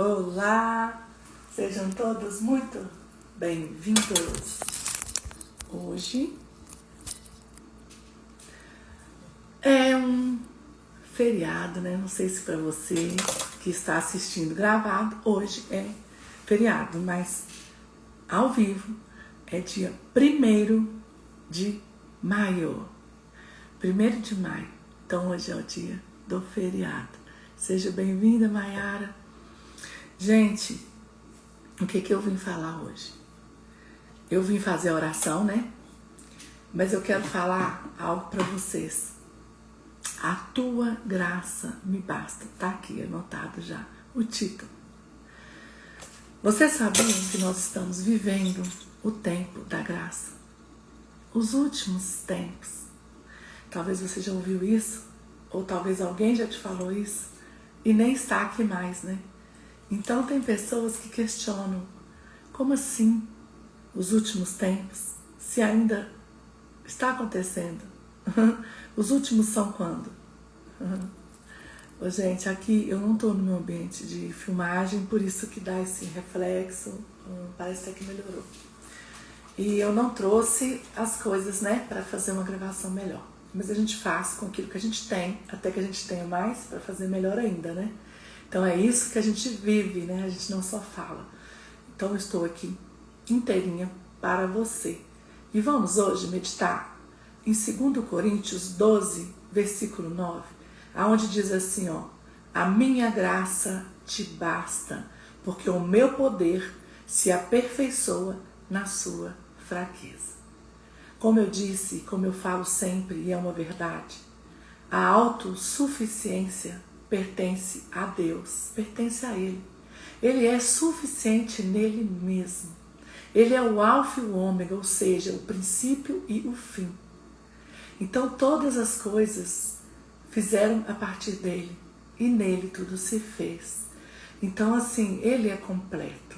Olá, sejam todos muito bem-vindos. Hoje é um feriado, né? Não sei se para você que está assistindo gravado, hoje é feriado, mas ao vivo é dia 1º de maio. 1º de maio. Então hoje é o dia do feriado. Seja bem-vinda, Maiara. Gente, o que eu vim falar hoje? Eu vim fazer a oração, né? Mas eu quero falar algo para vocês. A tua graça me basta. Tá aqui anotado já o título. Vocês sabiam que nós estamos vivendo o tempo da graça? Os últimos tempos. Talvez você já ouviu isso, ou talvez alguém já te falou isso, e nem está aqui mais, né? Então tem pessoas que questionam, como assim os últimos tempos, se ainda está acontecendo? Os últimos são quando? Gente, aqui eu não estou no meu ambiente de filmagem, por isso que dá esse reflexo, parece até que melhorou. E eu não trouxe as coisas, né, para fazer uma gravação melhor. Mas a gente faz com aquilo que a gente tem, até que a gente tenha mais para fazer melhor ainda, né? Então é isso que a gente vive, né? A gente não só fala. Então eu estou aqui inteirinha para você. E vamos hoje meditar em 2 Coríntios 12, versículo 9, aonde diz assim, ó: a minha graça te basta, porque o meu poder se aperfeiçoa na sua fraqueza. Como eu disse, como eu falo sempre, e é uma verdade, a autossuficiência pertence a Deus, pertence a Ele. Ele é suficiente nele mesmo. Ele é o alfa e o ômega, ou seja, o princípio e o fim. Então todas as coisas fizeram a partir dele, e nele tudo se fez. Então assim, Ele é completo,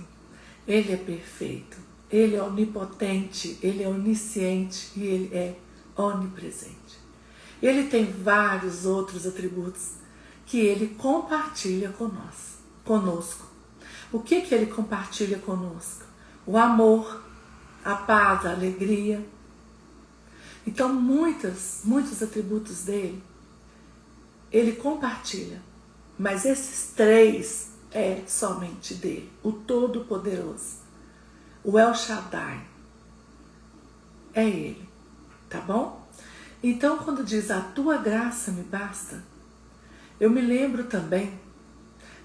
Ele é perfeito, Ele é onipotente, Ele é onisciente e Ele é onipresente. Ele tem vários outros atributos que Ele compartilha conosco. O que Ele compartilha conosco? O amor, a paz, a alegria. Então muitos atributos dele, Ele compartilha. Mas esses 3 é somente dele, o Todo-Poderoso. O El Shaddai é Ele, tá bom? Então quando diz a tua graça me basta, eu me lembro também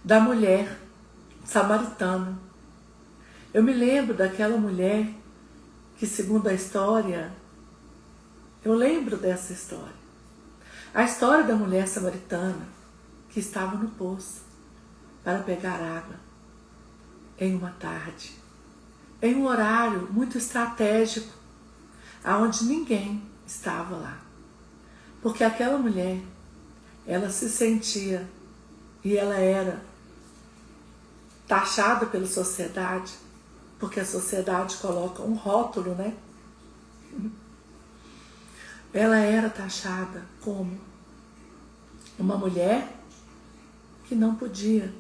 da mulher samaritana. Eu me lembro daquela mulher que, segundo a história, eu lembro dessa história. A história da mulher samaritana que estava no poço para pegar água em uma tarde, em um horário muito estratégico, aonde ninguém estava lá. Porque aquela mulher, ela se sentia, e ela era taxada pela sociedade, porque a sociedade coloca um rótulo, né? Ela era taxada como uma mulher que não podia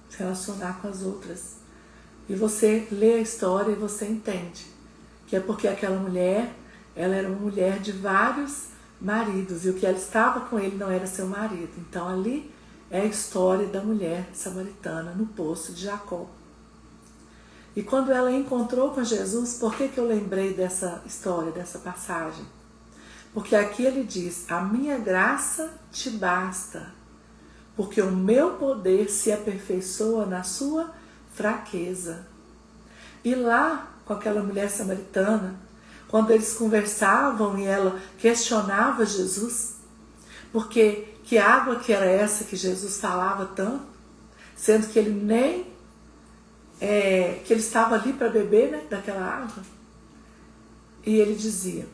se relacionar com as outras. E você lê a história e você entende que é porque aquela mulher, ela era uma mulher de vários maridos, e o que ela estava com ele não era seu marido. Então ali é a história da mulher samaritana no poço de Jacó. E quando ela encontrou com Jesus, por que eu lembrei dessa história, dessa passagem? Porque aqui ele diz, a minha graça te basta, porque o meu poder se aperfeiçoa na sua fraqueza. E lá, com aquela mulher samaritana, quando eles conversavam e ela questionava Jesus, porque que água que era essa que Jesus falava tanto, sendo que ele nem, que ele estava ali para beber, né, daquela água. E ele dizia,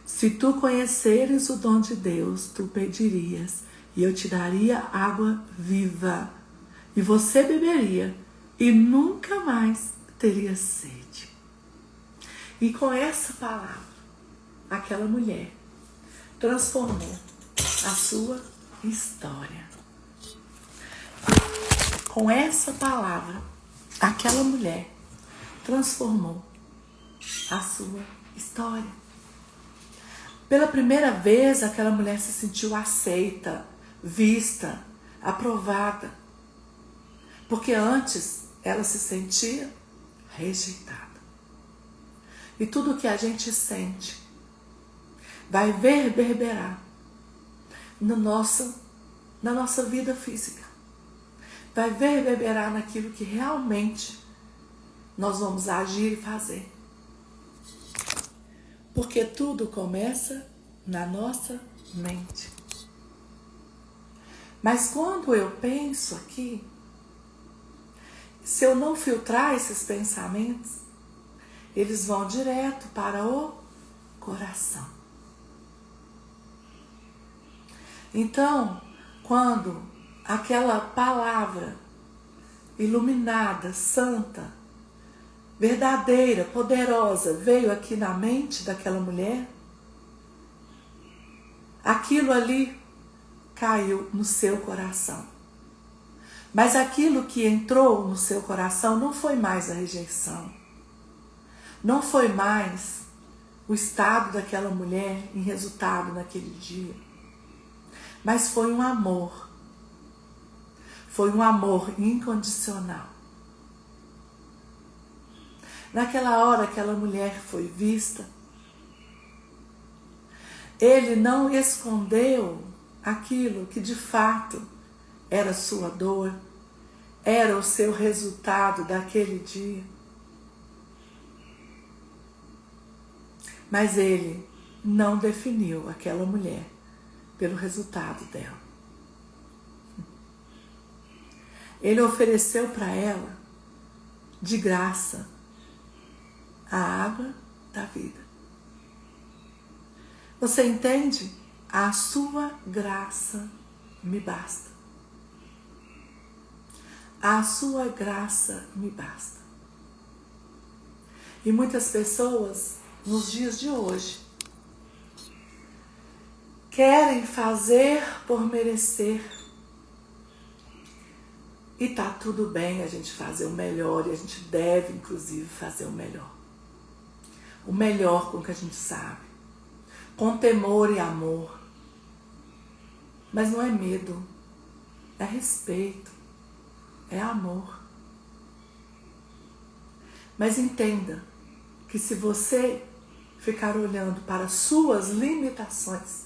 se tu conheceres o dom de Deus, tu pedirias, e eu te daria água viva, e você beberia, e nunca mais teria sede. E com essa palavra, aquela mulher transformou a sua história. Com essa palavra, aquela mulher transformou a sua história. Pela primeira vez, aquela mulher se sentiu aceita, vista, aprovada. Porque antes ela se sentia rejeitada. E tudo que a gente sente vai reverberar na nossa vida física. Vai reverberar naquilo que realmente nós vamos agir e fazer. Porque tudo começa na nossa mente. Mas quando eu penso aqui, se eu não filtrar esses pensamentos, eles vão direto para o coração. Então, quando aquela palavra iluminada, santa, verdadeira, poderosa, veio aqui na mente daquela mulher, aquilo ali caiu no seu coração. Mas aquilo que entrou no seu coração não foi mais a rejeição. Não foi mais o estado daquela mulher em resultado naquele dia. Mas foi um amor. Foi um amor incondicional. Naquela hora aquela mulher foi vista. Ele não escondeu aquilo que de fato era sua dor, era o seu resultado daquele dia. Mas ele não definiu aquela mulher pelo resultado dela. Ele ofereceu para ela, de graça, a água da vida. Você entende? A sua graça me basta. A sua graça me basta. E muitas pessoas, nos dias de hoje, querem fazer por merecer. E tá tudo bem a gente fazer o melhor, e a gente deve, inclusive, fazer o melhor. O melhor com o que a gente sabe. Com temor e amor. Mas não é medo, é respeito, é amor. Mas entenda que se você ficar olhando para as suas limitações,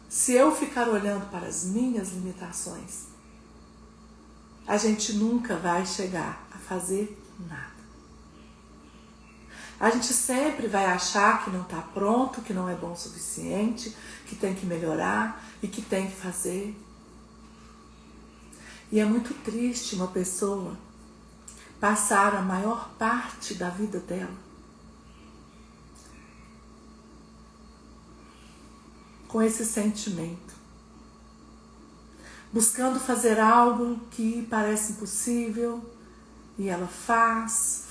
se eu ficar olhando para as minhas limitações, a gente nunca vai chegar a fazer nada. A gente sempre vai achar que não está pronto, que não é bom o suficiente, que tem que melhorar e que tem que fazer. E é muito triste uma pessoa passar a maior parte da vida dela com esse sentimento, buscando fazer algo que parece impossível, e ela faz,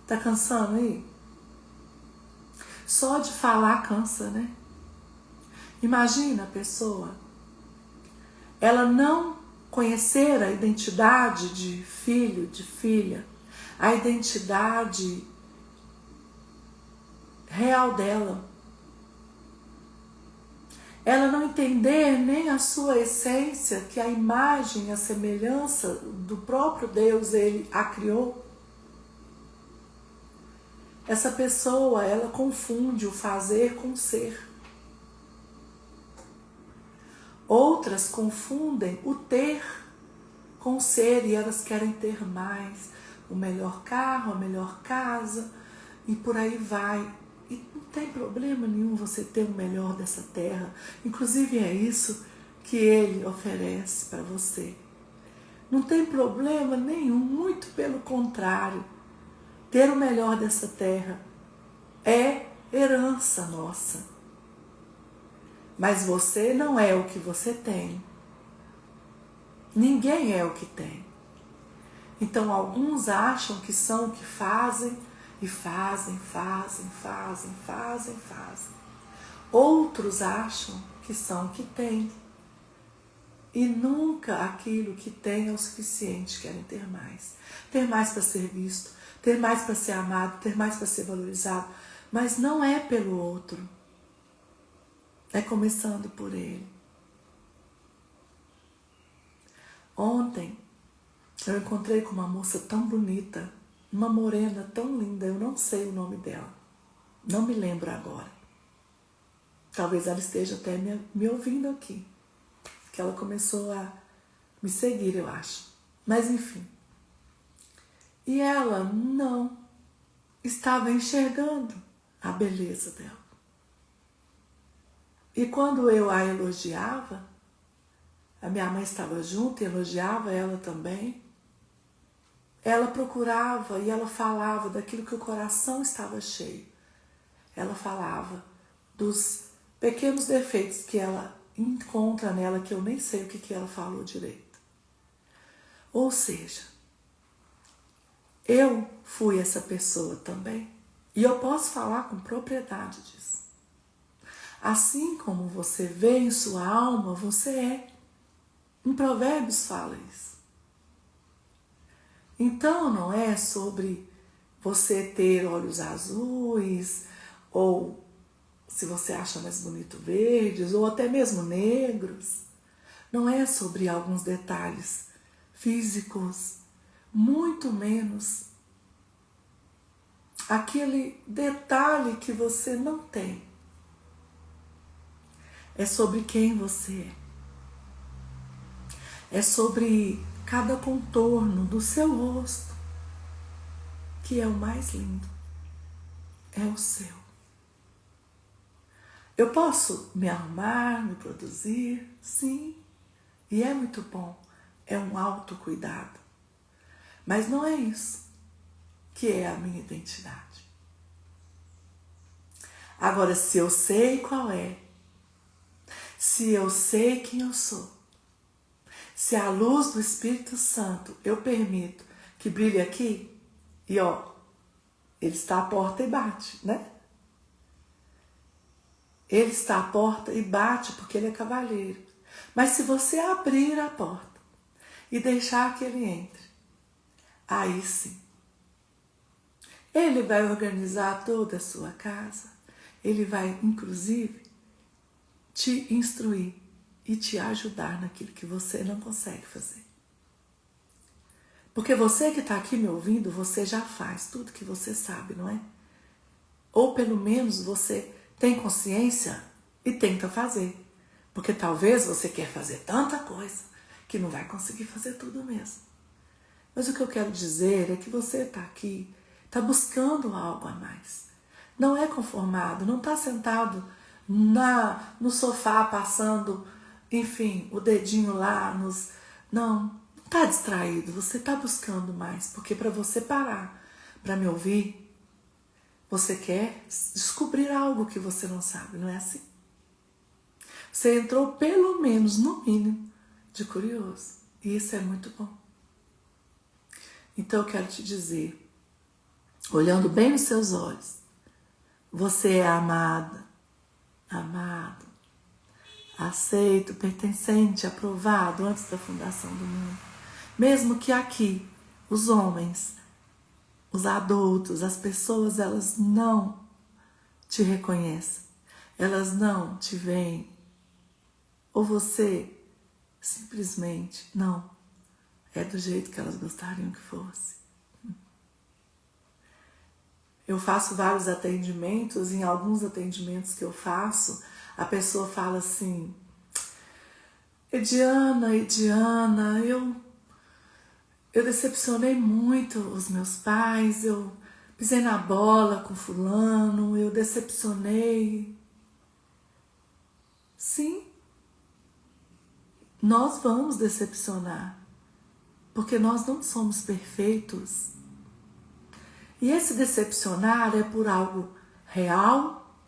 Tá cansando aí? Só de falar cansa, né? Imagina a pessoa, ela não conhecer a identidade de filho, de filha, a identidade real dela. Ela não entender nem a sua essência, que a imagem, a semelhança do próprio Deus, Ele a criou. Essa pessoa, ela confunde o fazer com o ser. Outras confundem o ter com o ser, e elas querem ter mais, o melhor carro, a melhor casa, e por aí vai. E não tem problema nenhum você ter o melhor dessa terra. Inclusive é isso que Ele oferece para você. Não tem problema nenhum, muito pelo contrário. Ter o melhor dessa terra é herança nossa. Mas você não é o que você tem. Ninguém é o que tem. Então alguns acham que são o que fazem, e fazem. Outros acham que são o que têm. E nunca aquilo que tem é o suficiente, querem ter mais. Ter mais para ser visto, ter mais para ser amado, ter mais para ser valorizado. Mas não é pelo outro. É começando por ele. Ontem eu encontrei com uma moça tão bonita, uma morena tão linda, eu não sei o nome dela. Não me lembro agora. Talvez ela esteja até me ouvindo aqui. Que ela começou a me seguir, eu acho. Mas enfim. E ela não estava enxergando a beleza dela. E quando eu a elogiava, a minha mãe estava junto e elogiava ela também, ela procurava e ela falava daquilo que o coração estava cheio. Ela falava dos pequenos defeitos que ela encontra nela, que eu nem sei o que ela falou direito. Ou seja, eu fui essa pessoa também. E eu posso falar com propriedade disso. Assim como você vê em sua alma, você é. Em Provérbios fala isso. Então não é sobre você ter olhos azuis, ou se você acha mais bonito verdes, ou até mesmo negros. Não é sobre alguns detalhes físicos, muito menos aquele detalhe que você não tem. É sobre quem você é. É sobre cada contorno do seu rosto, que é o mais lindo. É o seu. Eu posso me arrumar, me produzir, sim, e é muito bom, é um autocuidado. Mas não é isso que é a minha identidade. Agora, se eu sei qual é, se eu sei quem eu sou, se a luz do Espírito Santo eu permito que brilhe aqui, e ó, ele está à porta e bate, né? Ele está à porta e bate porque ele é cavalheiro. Mas se você abrir a porta e deixar que ele entre, aí sim, ele vai organizar toda a sua casa. Ele vai, inclusive, te instruir e te ajudar naquilo que você não consegue fazer. Porque você que está aqui me ouvindo, você já faz tudo que você sabe, não é? Ou pelo menos você tem consciência e tenta fazer. Porque talvez você quer fazer tanta coisa que não vai conseguir fazer tudo mesmo. Mas o que eu quero dizer é que você está aqui, está buscando algo a mais. Não é conformado, não está sentado no sofá passando, enfim, o dedinho lá nos... Não está distraído, você está buscando mais. Porque para você parar, para me ouvir, você quer descobrir algo que você não sabe, não é assim? Você entrou pelo menos, no mínimo, de curioso. E isso é muito bom. Então eu quero te dizer, olhando bem nos seus olhos, você é amada, amado, aceito, pertencente, aprovado antes da fundação do mundo. Mesmo que aqui, os homens, os adultos, as pessoas, elas não te reconhecem, elas não te veem, ou você simplesmente não é do jeito que elas gostariam que fosse. Eu faço vários atendimentos, e em alguns atendimentos que eu faço, a pessoa fala assim: Ediana, eu decepcionei muito os meus pais, eu pisei na bola com fulano, eu decepcionei. Sim, nós vamos decepcionar, porque nós não somos perfeitos. E esse decepcionar é por algo real,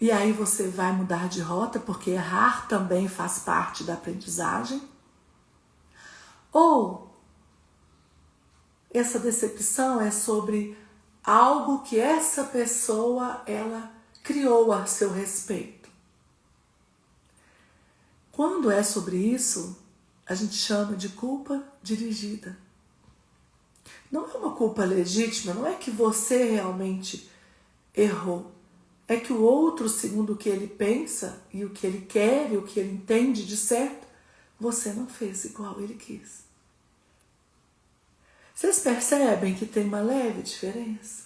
e aí você vai mudar de rota, porque errar também faz parte da aprendizagem. Ou essa decepção é sobre algo que essa pessoa ela criou a seu respeito. Quando é sobre isso, a gente chama de culpa dirigida. Não é uma culpa legítima, não é que você realmente errou. É que o outro, segundo o que ele pensa e o que ele quer e o que ele entende de certo, você não fez igual ele quis. Vocês percebem que tem uma leve diferença?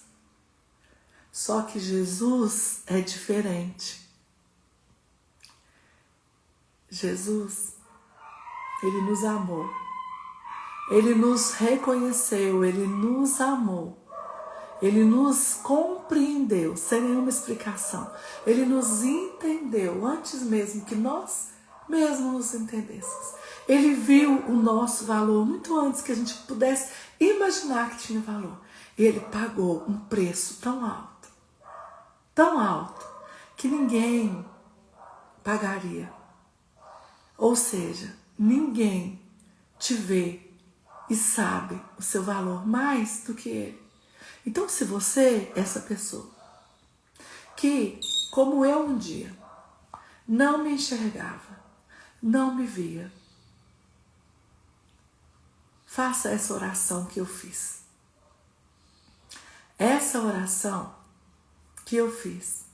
Só que Jesus é diferente. Jesus, ele nos amou. Ele nos reconheceu, ele nos amou. Ele nos compreendeu sem nenhuma explicação. Ele nos entendeu antes mesmo que nós mesmos nos entendêssemos. Ele viu o nosso valor muito antes que a gente pudesse imaginar que tinha valor. E ele pagou um preço tão alto, que ninguém pagaria. Ou seja, ninguém te vê e sabe o seu valor mais do que ele. Então, se você, essa pessoa, que, como eu um dia, não me enxergava, não me via, faça essa oração que eu fiz. Essa oração que eu fiz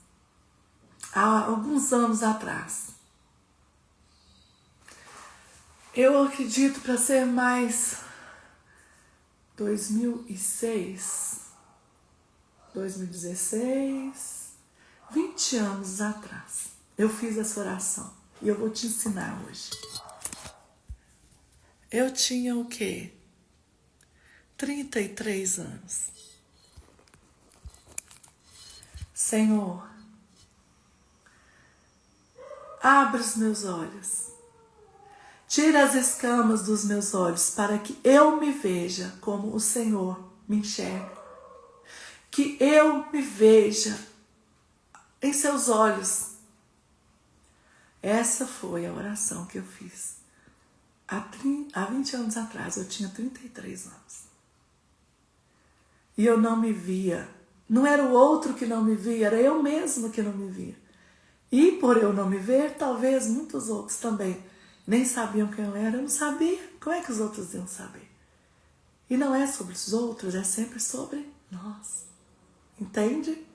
há alguns anos atrás. Eu acredito, para ser mais 2006, 2016, 20 anos atrás, eu fiz essa oração e eu vou te ensinar hoje. Eu tinha o quê? 33 anos. Senhor, abre os meus olhos. Tira as escamas dos meus olhos para que eu me veja como o Senhor me enxerga. Que eu me veja em seus olhos. Essa foi a oração que eu fiz. Há 20 anos atrás, eu tinha 33 anos. E eu não me via. Não era o outro que não me via, era eu mesmo que não me via. E por eu não me ver, talvez muitos outros também nem sabiam quem eu era. Eu não sabia. Como é que os outros iam saber? E não é sobre os outros, é sempre sobre nós. Entende?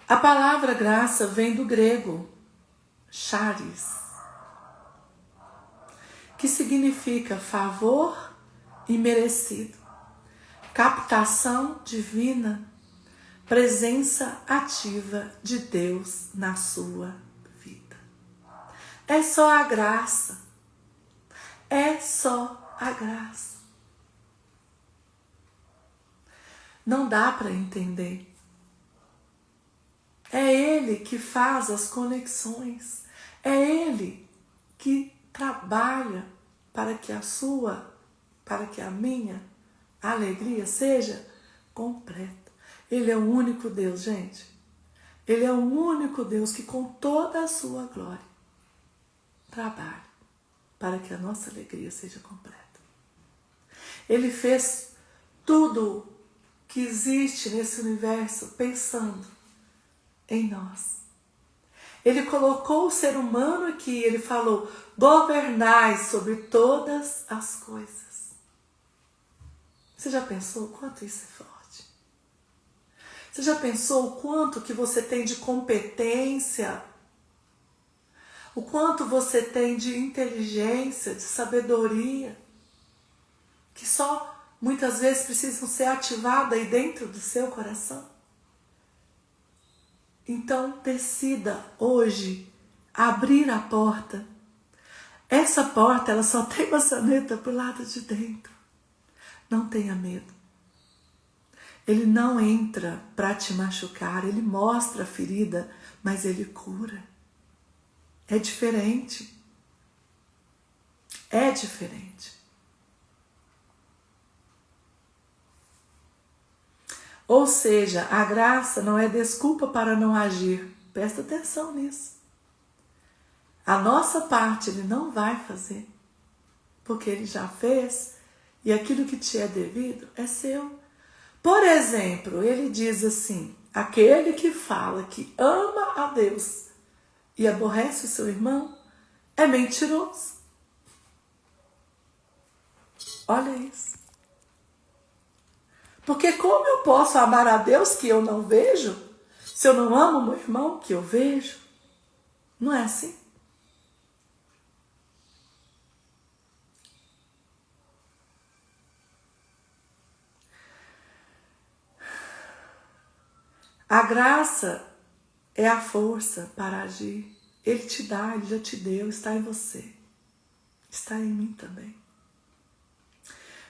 A palavra graça vem do grego charis, que significa favor imerecido, captação divina, presença ativa de Deus na sua vida. É só a graça. É só a graça. Não dá para entender. É Ele que faz as conexões. É Ele que trabalha para que a minha alegria seja completa. Ele é o único Deus, gente. Ele é o único Deus que com toda a sua glória trabalha para que a nossa alegria seja completa. Ele fez tudo que existe nesse universo pensando em nós. Ele colocou o ser humano aqui, ele falou: governai sobre todas as coisas. Você já pensou o quanto isso é forte? Você já pensou o quanto que você tem de competência? O quanto você tem de inteligência, de sabedoria, que só muitas vezes precisam ser ativadas aí dentro do seu coração? Então decida hoje abrir a porta. Essa porta ela só tem maçaneta pro lado de dentro. Não tenha medo. Ele não entra para te machucar, ele mostra a ferida, mas ele cura. É diferente. É diferente. Ou seja, a graça não é desculpa para não agir. Presta atenção nisso. A nossa parte ele não vai fazer. porque Ele já fez, e aquilo que te é devido é seu. Por exemplo, ele diz assim: aquele que fala que ama a Deus e aborrece o seu irmão é mentiroso. Olha isso. Porque como eu posso amar a Deus que eu não vejo, se eu não amo meu irmão que eu vejo? Não é assim? A graça é a força para agir. Ele te dá, Ele já te deu, está em você. Está em mim também.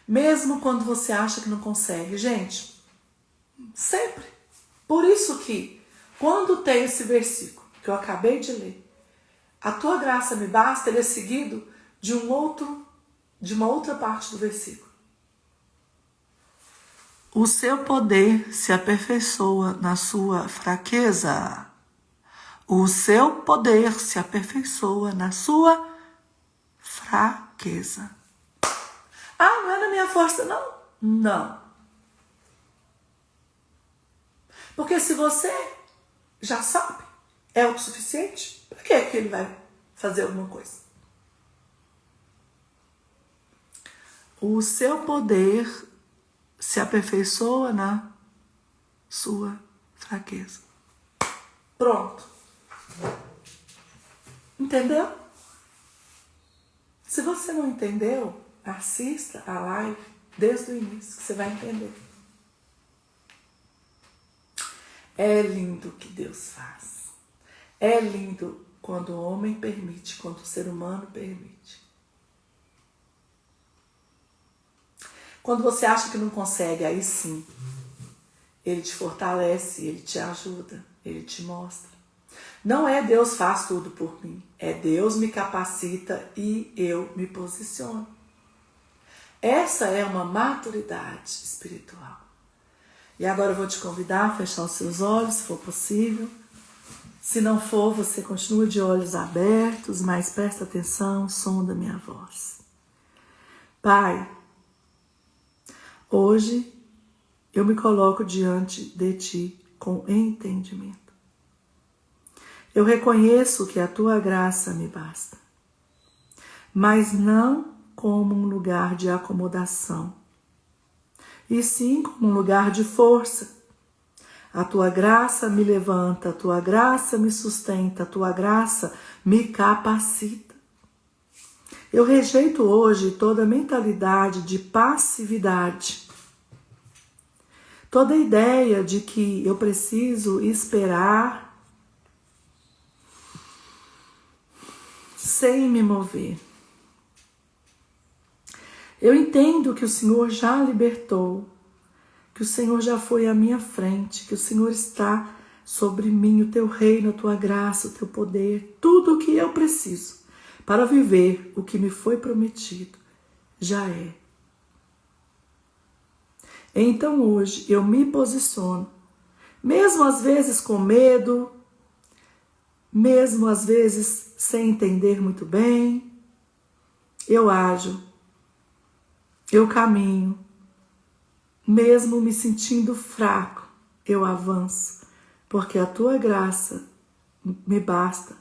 Mesmo quando você acha que não consegue. Gente, sempre. Por isso que, quando tem esse versículo que eu acabei de ler, a tua graça me basta, ele é seguido de uma outra parte do versículo. O seu poder se aperfeiçoa na sua fraqueza. O seu poder se aperfeiçoa na sua fraqueza. Ah, não é na minha força, não? Não. Porque se você já sabe, é o suficiente, para que é que ele vai fazer alguma coisa? O seu poder se aperfeiçoa na sua fraqueza. Pronto. Entendeu? Se você não entendeu, assista a live desde o início, que você vai entender. É lindo o que Deus faz. É lindo quando o homem permite, quando o ser humano permite. Quando você acha que não consegue, aí sim, ele te fortalece, ele te ajuda, ele te mostra. Não é Deus faz tudo por mim, é Deus me capacita e eu me posiciono. Essa é uma maturidade espiritual. E agora eu vou te convidar a fechar os seus olhos, se for possível. Se não for, você continua de olhos abertos, mas presta atenção ao som da minha voz. Pai, hoje eu me coloco diante de Ti com entendimento. Eu reconheço que a Tua graça me basta, mas não como um lugar de acomodação, e sim como um lugar de força. A Tua graça me levanta, a Tua graça me sustenta, a Tua graça me capacita. Eu rejeito hoje toda mentalidade de passividade, toda ideia de que eu preciso esperar sem me mover. Eu entendo que o Senhor já libertou, que o Senhor já foi à minha frente, que o Senhor está sobre mim, o Teu reino, a Tua graça, o Teu poder, tudo o que eu preciso para viver o que me foi prometido já é. Então hoje eu me posiciono, mesmo às vezes com medo, mesmo às vezes sem entender muito bem, eu ajo, eu caminho, mesmo me sentindo fraco, eu avanço, porque a Tua graça me basta,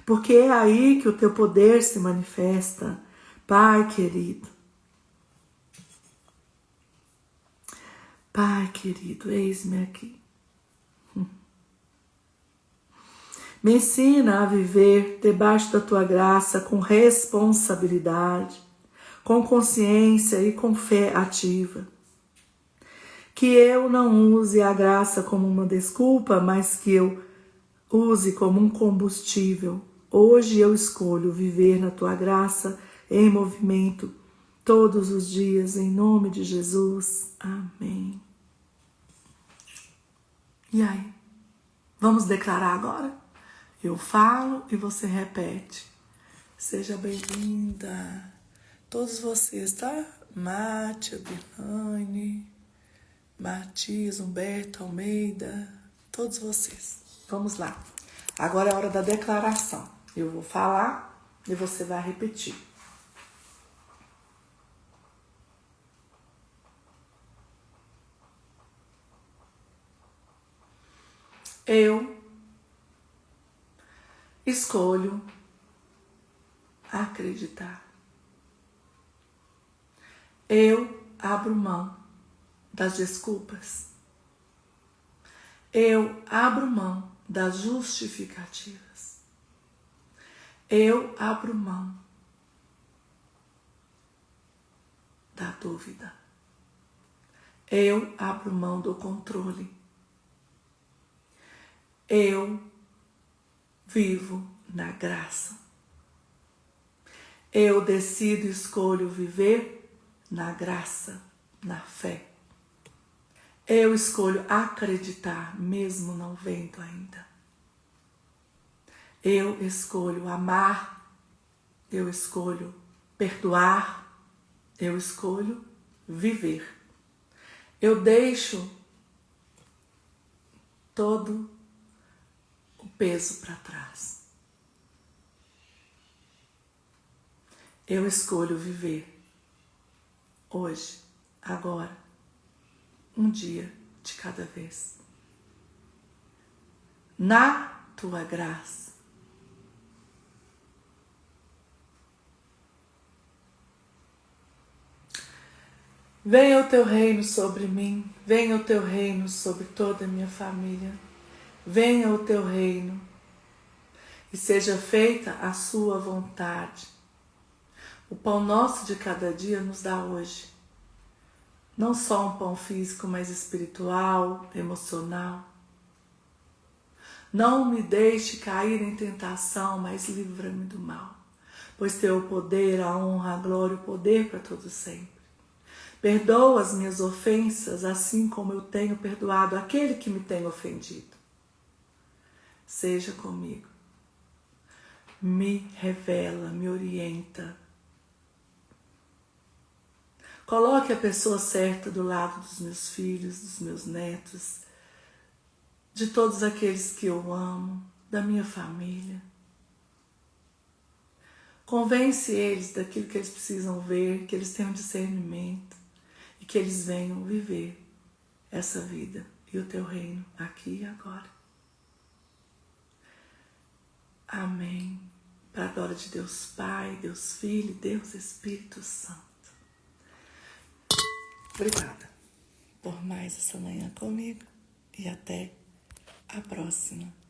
porque é aí que o Teu poder se manifesta, Pai querido. Pai querido, eis-me aqui. Me ensina a viver debaixo da Tua graça com responsabilidade, com consciência e com fé ativa. Que eu não use a graça como uma desculpa, mas que eu use como um combustível. Hoje eu escolho viver na Tua graça em movimento todos os dias, em nome de Jesus. Amém. E aí? Vamos declarar agora? Eu falo e você repete. Seja bem-vinda. Todos vocês, tá? Mátia, Birlane, Matias, Humberto, Almeida, todos vocês. Vamos lá. Agora é a hora da declaração. Eu vou falar e você vai repetir. Eu escolho acreditar. Eu abro mão das desculpas. Eu abro mão das justificativas. Eu abro mão da dúvida. Eu abro mão do controle. Eu vivo na graça. Eu decido e escolho viver na graça, na fé. Eu escolho acreditar, mesmo não vendo ainda. Eu escolho amar. Eu escolho perdoar. Eu escolho viver. Eu deixo todo o peso para trás. Eu escolho viver hoje, agora, um dia de cada vez. Na tua graça. Venha o teu reino sobre mim, venha o teu reino sobre toda a minha família. Venha o teu reino e seja feita a sua vontade. O pão nosso de cada dia nos dá hoje. Não só um pão físico, mas espiritual, emocional. Não me deixe cair em tentação, mas livra-me do mal. Pois teu o poder, a honra, a glória, o poder para todo sempre. Perdoa as minhas ofensas, assim como eu tenho perdoado aquele que me tem ofendido. Seja comigo. Me revela, me orienta. Coloque a pessoa certa do lado dos meus filhos, dos meus netos, de todos aqueles que eu amo, da minha família. Convence eles daquilo que eles precisam ver, que eles tenham discernimento e que eles venham viver essa vida e o teu reino aqui e agora. Amém. Para a glória de Deus Pai, Deus Filho, Deus Espírito Santo. Obrigada por mais essa manhã comigo e até a próxima.